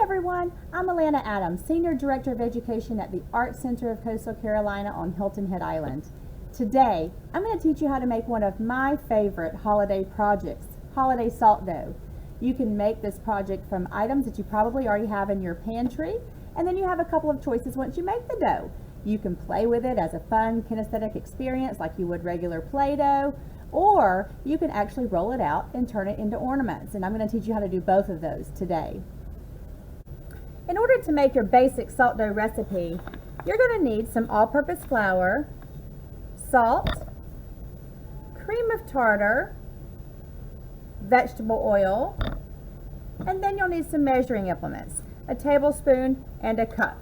everyone, I'm Alana Adams, Senior Director of Education at the Art Center of Coastal Carolina on Hilton Head Island. Today, I'm going to teach you how to make one of my favorite holiday projects, holiday salt dough. You can make this project from items that you probably already have in your pantry, and then you have a couple of choices once you make the dough. You can play with it as a fun kinesthetic experience like you would regular Play-Doh, or you can actually roll it out and turn it into ornaments, and I'm going to teach you how to do both of those today. In order to make your basic salt dough recipe, you're going to need some all-purpose flour, salt, cream of tartar, vegetable oil, and then you'll need some measuring implements, a tablespoon and a cup.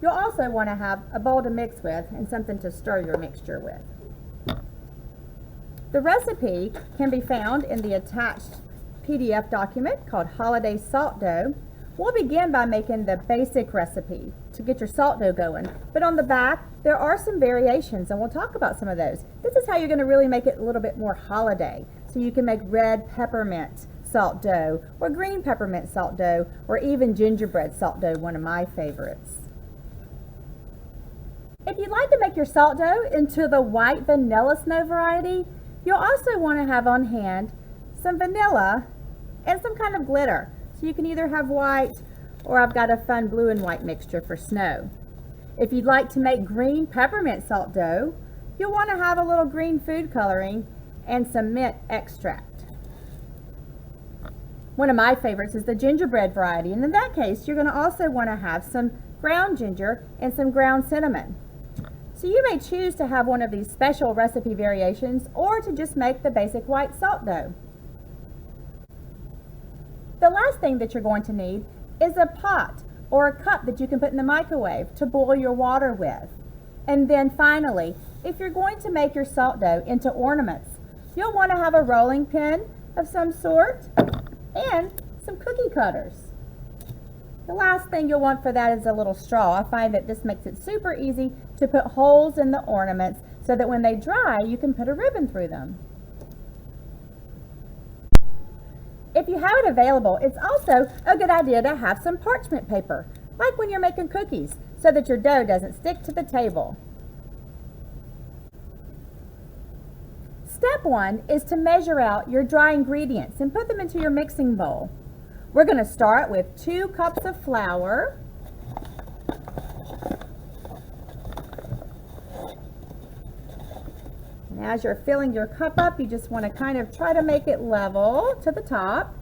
You'll also want to have a bowl to mix with and something to stir your mixture with. The recipe can be found in the attached PDF document called Holiday Salt Dough. We'll begin by making the basic recipe to get your salt dough going, but on the back there are some variations and we'll talk about some of those. This is how you're going to really make it a little bit more holiday. So you can make red peppermint salt dough or green peppermint salt dough or even gingerbread salt dough, one of my favorites. If you'd like to make your salt dough into the white vanilla snow variety, you'll also want to have on hand some vanilla and some kind of glitter. So you can either have white, or I've got a fun blue and white mixture for snow. If you'd like to make green peppermint salt dough, you'll want to have a little green food coloring and some mint extract. One of my favorites is the gingerbread variety, and in that case you're going to also want to have some ground ginger and some ground cinnamon. So you may choose to have one of these special recipe variations or to just make the basic white salt dough. The last thing that you're going to need is a pot or a cup that you can put in the microwave to boil your water with. And then finally, if you're going to make your salt dough into ornaments, you'll want to have a rolling pin of some sort and some cookie cutters. The last thing you'll want for that is a little straw. I find that this makes it super easy to put holes in the ornaments so that when they dry, you can put a ribbon through them. If you have it available, it's also a good idea to have some parchment paper, like when you're making cookies, so that your dough doesn't stick to the table. Step 1 is to measure out your dry ingredients and put them into your mixing bowl. We're going to start with 2 cups of flour, and as you're filling your cup up, you just want to kind of try to make it level to the top.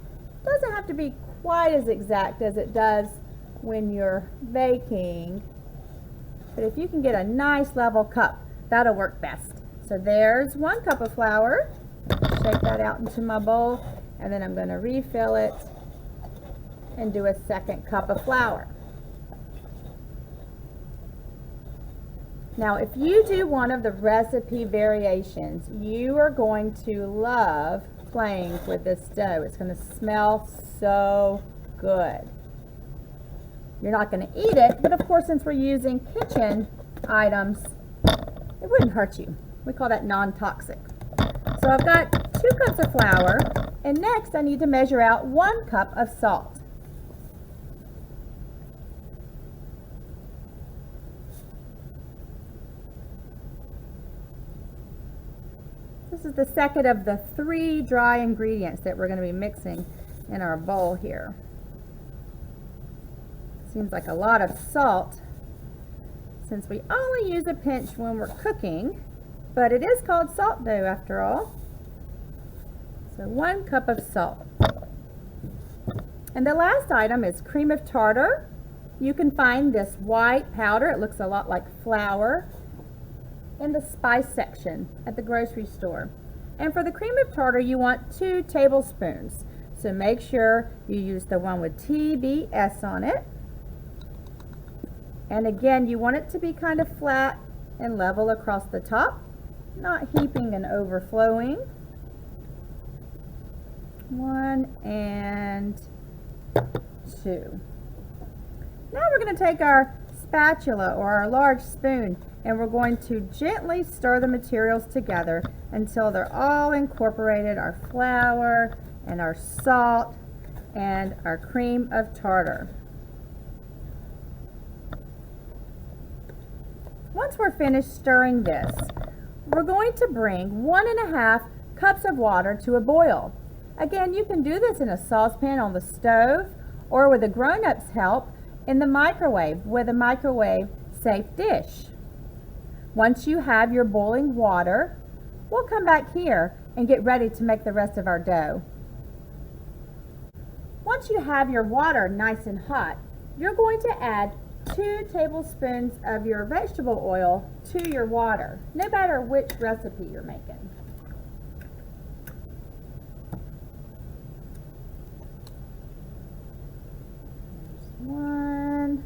It doesn't have to be quite as exact as it does when you're baking, but if you can get a nice level cup, that'll work best. So there's 1 cup of flour. Shake that out into my bowl, and then I'm going to refill it and do a 2nd cup of flour. Now, if you do one of the recipe variations, you are going to love playing with this dough. It's going to smell so good. You're not going to eat it, but of course, since we're using kitchen items, it wouldn't hurt you. We call that non-toxic. So I've got 2 cups of flour, and next I need to measure out 1 cup of salt. This is the second of the 3 dry ingredients that we're going to be mixing in our bowl here. Seems like a lot of salt since we only use a pinch when we're cooking, but it is called salt dough after all. So 1 cup of salt. And the last item is cream of tartar. You can find this white powder, it looks a lot like flour, in the spice section at the grocery store. And for the cream of tartar, you want 2 tablespoons. So make sure you use the one with TBS on it. And again, you want it to be kind of flat and level across the top, not heaping and overflowing. 1 and 2. Now we're going to take our spatula or our large spoon and we're going to gently stir the materials together until they're all incorporated, our flour and our salt and our cream of tartar. Once we're finished stirring this, we're going to bring 1½ cups of water to a boil. Again, you can do this in a saucepan on the stove or with a grown-up's help in the microwave with a microwave-safe dish. Once you have your boiling water, we'll come back here and get ready to make the rest of our dough. Once you have your water nice and hot, you're going to add 2 tablespoons of your vegetable oil to your water, no matter which recipe you're making. There's 1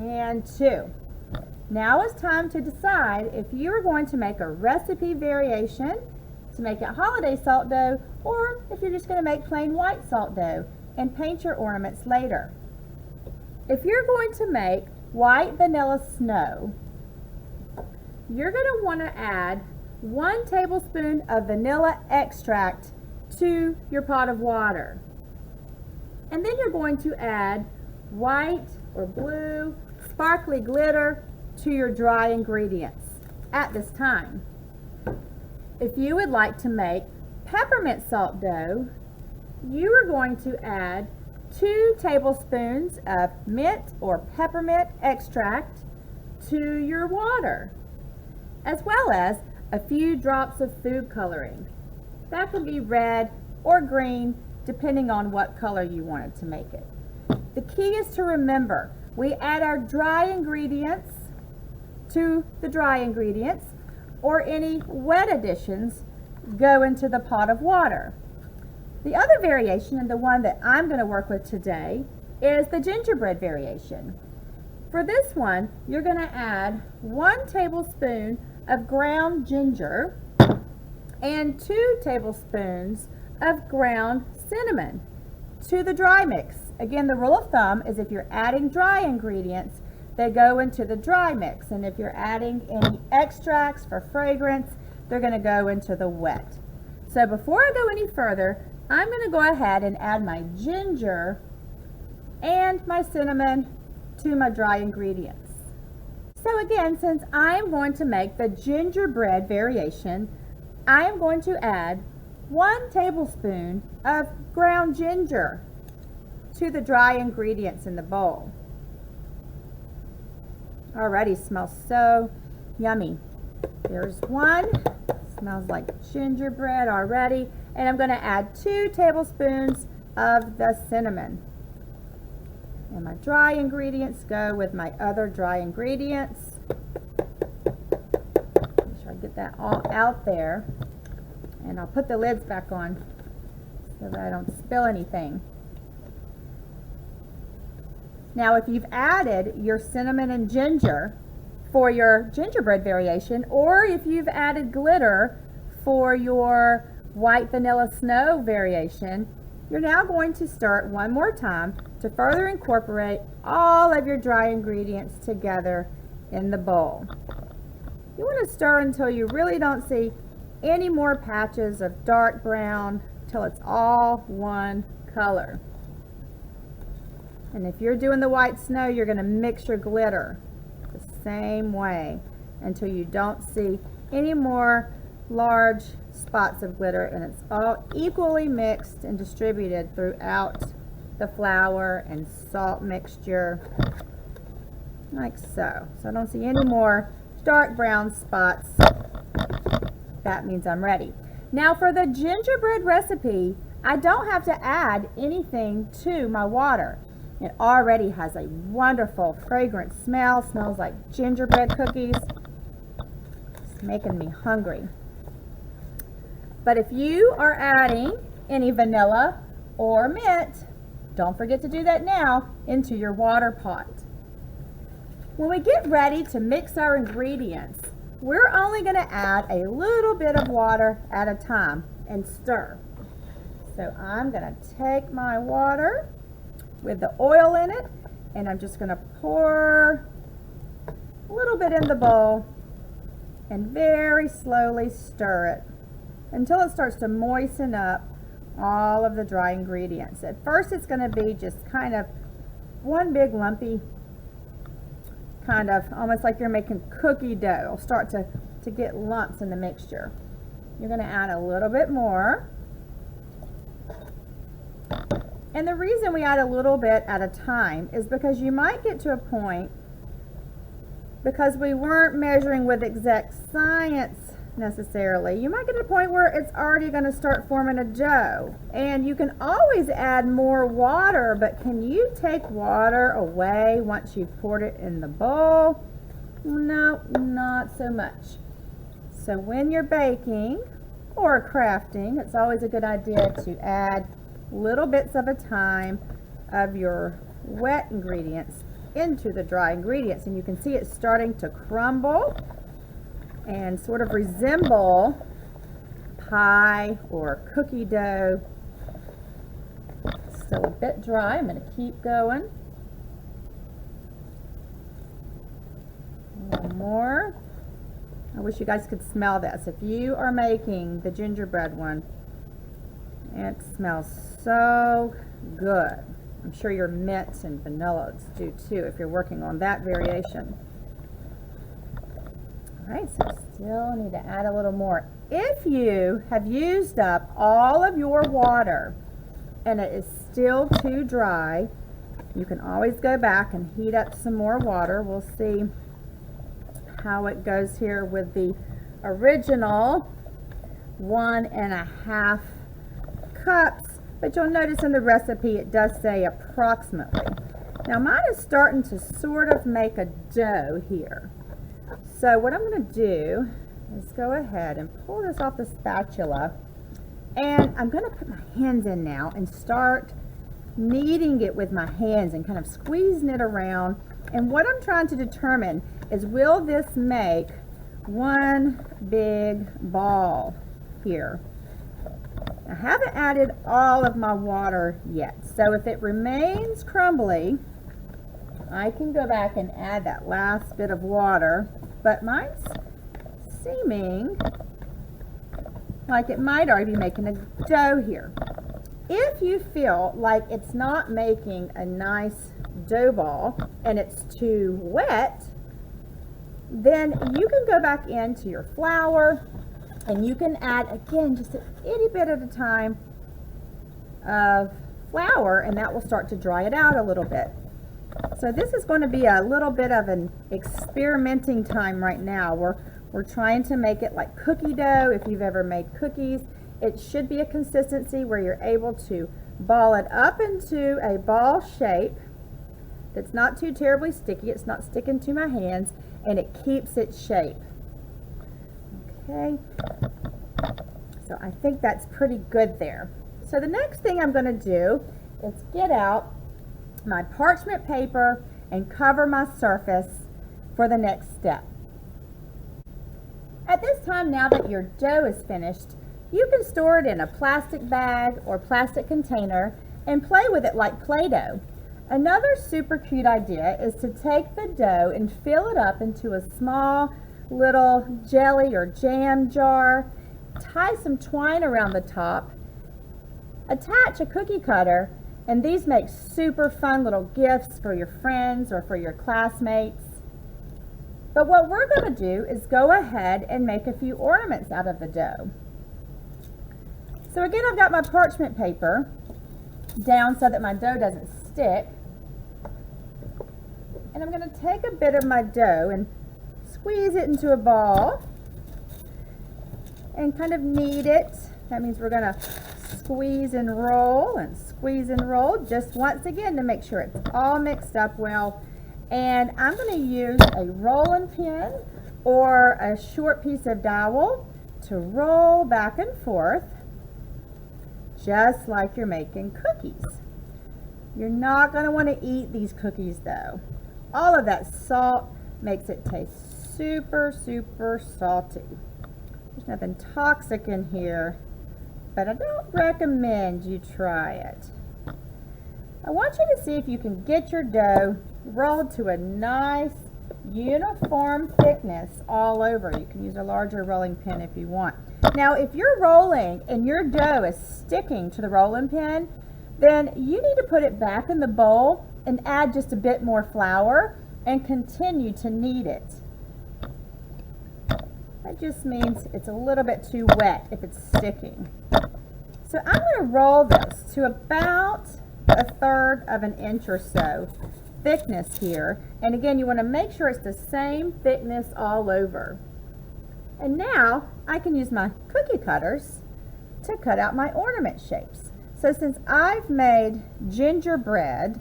and 2. Now it's time to decide if you are going to make a recipe variation to make it holiday salt dough, or if you're just going to make plain white salt dough and paint your ornaments later. If you're going to make white vanilla snow, you're going to want to add 1 tablespoon of vanilla extract to your pot of water. And then you're going to add white or blue sparkly glitter to your dry ingredients at this time. If you would like to make peppermint salt dough, you are going to add 2 tablespoons of mint or peppermint extract to your water, as well as a few drops of food coloring. That can be red or green, depending on what color you wanted to make it. The key is to remember, we add our dry ingredients to the dry ingredients, or any wet additions go into the pot of water. The other variation, and the one that I'm going to work with today, is the gingerbread variation. For this one, you're going to add 1 tablespoon of ground ginger and 2 tablespoons of ground cinnamon to the dry mix. Again, the rule of thumb is if you're adding dry ingredients, they go into the dry mix, and if you're adding any extracts for fragrance, they're going to go into the wet. So before I go any further, I'm going to go ahead and add my ginger and my cinnamon to my dry ingredients. So again, since I'm going to make the gingerbread variation, I am going to add 1 tablespoon of ground ginger to the dry ingredients in the bowl. Already smells so yummy. There's 1. Smells like gingerbread already. And I'm going to add 2 tablespoons of the cinnamon. And my dry ingredients go with my other dry ingredients. Make sure I get that all out there. And I'll put the lids back on so that I don't spill anything. Now, if you've added your cinnamon and ginger for your gingerbread variation, or if you've added glitter for your white vanilla snow variation, you're now going to stir it one more time to further incorporate all of your dry ingredients together in the bowl. You want to stir until you really don't see any more patches of dark brown, till it's all one color. And if you're doing the white snow, you're going to mix your glitter the same way until you don't see any more large spots of glitter, and it's all equally mixed and distributed throughout the flour and salt mixture, like so. So I don't see any more dark brown spots. That means I'm ready. Now for the gingerbread recipe, I don't have to add anything to my water. It already has a wonderful fragrant smell. Smells like gingerbread cookies. It's making me hungry. But if you are adding any vanilla or mint, don't forget to do that now into your water pot. When we get ready to mix our ingredients, we're only going to add a little bit of water at a time and stir. So I'm going to take my water with the oil in it, and I'm just going to pour a little bit in the bowl and very slowly stir it until it starts to moisten up all of the dry ingredients. At first it's going to be just kind of one big lumpy, kind of almost like you're making cookie dough. It'll start to get lumps in the mixture. You're going to add a little bit more. And the reason we add a little bit at a time is because you might get to a point, because we weren't measuring with exact science necessarily, you might get to a point where it's already going to start forming a dough. And you can always add more water, but can you take water away once you've poured it in the bowl? No, not so much. So when you're baking or crafting, it's always a good idea to add little bits at a time of your wet ingredients into the dry ingredients. And you can see it's starting to crumble and sort of resemble pie or cookie dough. Still a bit dry. I'm going to keep going. One more. I wish you guys could smell this. If you are making the gingerbread one, it smells so good. I'm sure your mints and vanillas do too if you're working on that variation. Alright, so still need to add a little more. If you have used up all of your water and it is still too dry, you can always go back and heat up some more water. We'll see how it goes here with the original 1.5 cups, but you'll notice in the recipe it does say approximately. Now mine is starting to sort of make a dough here. So what I'm going to do is go ahead and pull this off the spatula, and I'm going to put my hands in now and start kneading it with my hands and kind of squeezing it around. And what I'm trying to determine is, will this make one big ball here? I haven't added all of my water yet, so if it remains crumbly, I can go back and add that last bit of water, but mine's seeming like it might already be making a dough here. If you feel like it's not making a nice dough ball and it's too wet, then you can go back into your flour and you can add, again, just an itty bit at a time of flour, and that will start to dry it out a little bit. So this is going to be a little bit of an experimenting time right now. We're trying to make it like cookie dough. If you've ever made cookies, it should be a consistency where you're able to ball it up into a ball shape that's not too terribly sticky. It's not sticking to my hands, and it keeps its shape. Okay, so I think that's pretty good there. So the next thing I'm going to do is get out my parchment paper and cover my surface for the next step. At this time, now that your dough is finished, you can store it in a plastic bag or plastic container and play with it like Play-Doh. Another super cute idea is to take the dough and fill it up into a small little jelly or jam jar, tie some twine around the top, attach a cookie cutter, and these make super fun little gifts for your friends or for your classmates. But what we're going to do is go ahead and make a few ornaments out of the dough. So again, I've got my parchment paper down so that my dough doesn't stick. And I'm going to take a bit of my dough and squeeze it into a ball and kind of knead it. That means we're going to squeeze and roll just once again to make sure it's all mixed up well. And I'm going to use a rolling pin or a short piece of dowel to roll back and forth, just like you're making cookies. You're not going to want to eat these cookies though. All of that salt makes it taste super, super salty. There's nothing toxic in here, but I don't recommend you try it. I want you to see if you can get your dough rolled to a nice uniform thickness all over. You can use a larger rolling pin if you want. Now, if you're rolling and your dough is sticking to the rolling pin, then you need to put it back in the bowl and add just a bit more flour and continue to knead it. That just means it's a little bit too wet if it's sticking. So I'm going to roll this to about 1/3 of an inch or so thickness here. And again, you want to make sure it's the same thickness all over. And now I can use my cookie cutters to cut out my ornament shapes. So since I've made gingerbread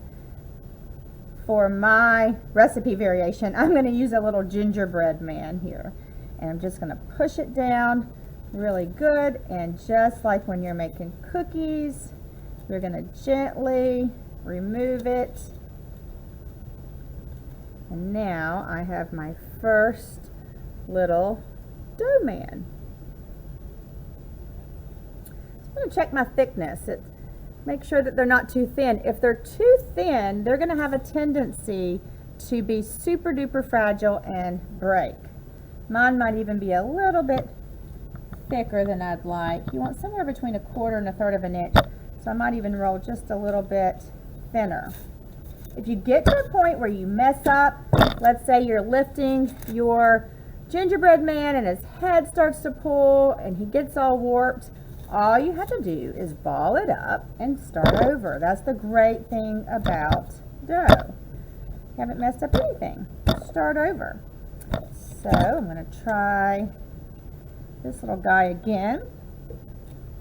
for my recipe variation, I'm going to use a little gingerbread man here. And I'm just going to push it down really good, and just like when you're making cookies, you're going to gently remove it. And now I have my first little dough man. I'm going to check my thickness. Make sure that they're not too thin. If they're too thin, they're going to have a tendency to be super duper fragile and break. Mine might even be a little bit thicker than I'd like. You want somewhere between 1/4 and 1/3 of an inch. So I might even roll just a little bit thinner. If you get to a point where you mess up, let's say you're lifting your gingerbread man and his head starts to pull and he gets all warped, all you have to do is ball it up and start over. That's the great thing about dough. You haven't messed up anything. Start over. So I'm going to try this little guy again.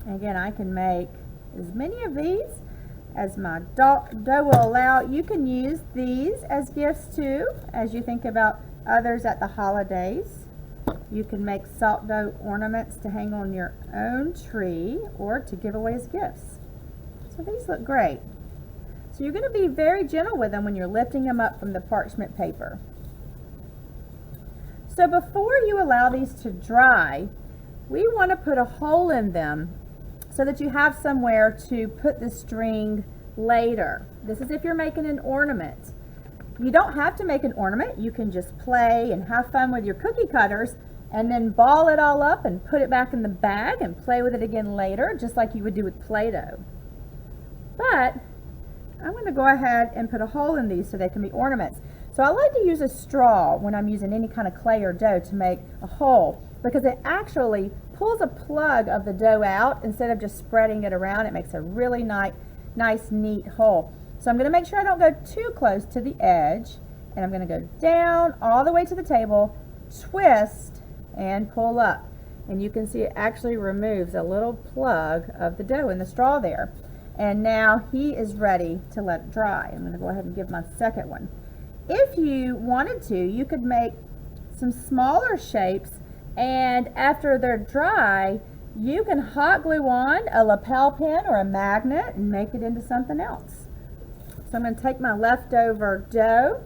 Again, I can make as many of these as my dough will allow. You can use these as gifts too, as you think about others at the holidays. You can make salt dough ornaments to hang on your own tree or to give away as gifts. So these look great. So you're going to be very gentle with them when you're lifting them up from the parchment paper. So before you allow these to dry, we want to put a hole in them so that you have somewhere to put the string later. This is if you're making an ornament. You don't have to make an ornament. You can just play and have fun with your cookie cutters and then ball it all up and put it back in the bag and play with it again later, just like you would do with Play-Doh. But I'm going to go ahead and put a hole in these so they can be ornaments. So I like to use a straw when I'm using any kind of clay or dough to make a hole, because it actually pulls a plug of the dough out instead of just spreading it around. It makes a really nice, neat hole. So I'm going to make sure I don't go too close to the edge, and I'm going to go down all the way to the table, twist, and pull up. And you can see it actually removes a little plug of the dough in the straw there. And now he is ready to let it dry. I'm going to go ahead and give my second one. If you wanted to, you could make some smaller shapes, and after they're dry, you can hot glue on a lapel pin or a magnet and make it into something else. So I'm going to take my leftover dough,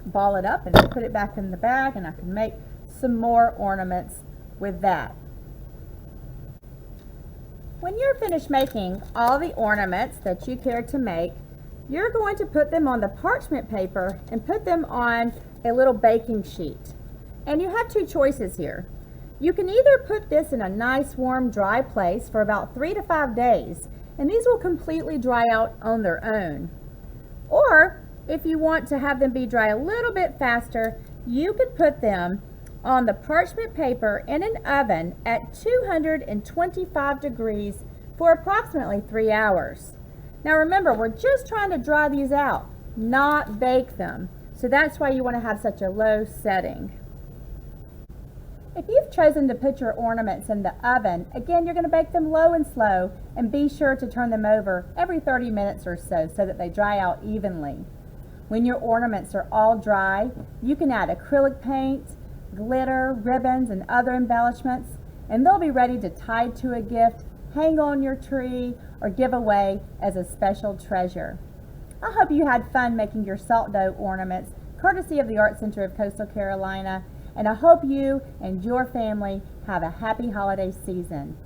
ball it up, and put it back in the bag, and I can make some more ornaments with that. When you're finished making all the ornaments that you care to make, you're going to put them on the parchment paper and put them on a little baking sheet. And you have two choices here. You can either put this in a nice warm dry place for about 3 to 5 days, and these will completely dry out on their own. Or if you want to have them be dry a little bit faster, you could put them on the parchment paper in an oven at 225 degrees for approximately 3 hours. Now remember, we're just trying to dry these out, not bake them. So that's why you want to have such a low setting. If you've chosen to put your ornaments in the oven, again, you're going to bake them low and slow, and be sure to turn them over every 30 minutes or so that they dry out evenly. When your ornaments are all dry, you can add acrylic paint, glitter, ribbons, and other embellishments, and they'll be ready to tie to a gift, hang on your tree, or give away as a special treasure. I hope you had fun making your salt dough ornaments, courtesy of the Art Center of Coastal Carolina, and I hope you and your family have a happy holiday season.